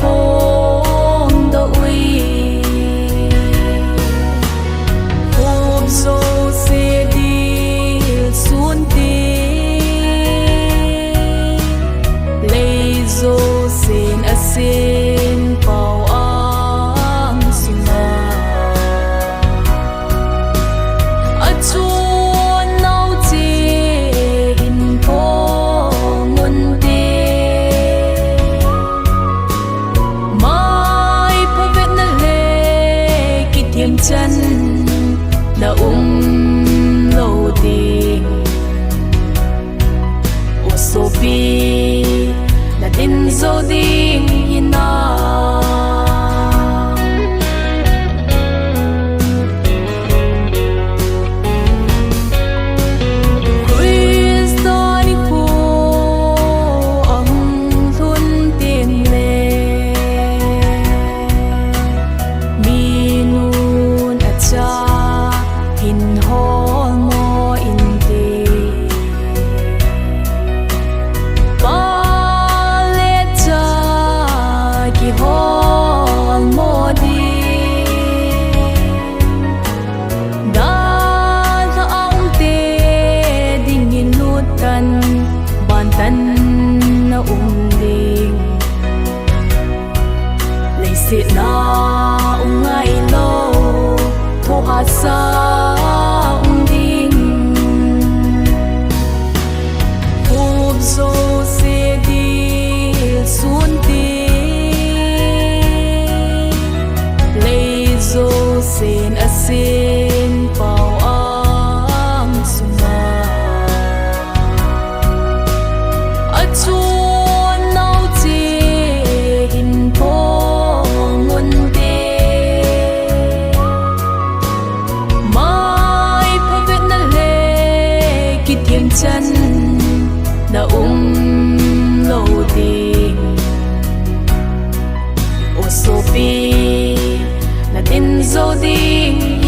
phong đâu uy hộp dô xe đi xuống đi lấy dô xin a xin bao ang suma a chuan nau chi hin po ngun te mai po vet na le ki thiam chân na lâu đi o so pi na tin zo ding hina CHRISTA nikho ang thun tiên le minun acha hin ho mo in te pa le cha ki ho mo di da tha ang te ding in lut kan ban tan na ding lấy sit na ngai lo tho ha sa ding hộp dô xe đi xuống đi lấy dô xin a xin bao ang suma a chuan nau chi hin po ngun te mai po vet na le ki thiam chân na lâu đi o so pi na tin zo ding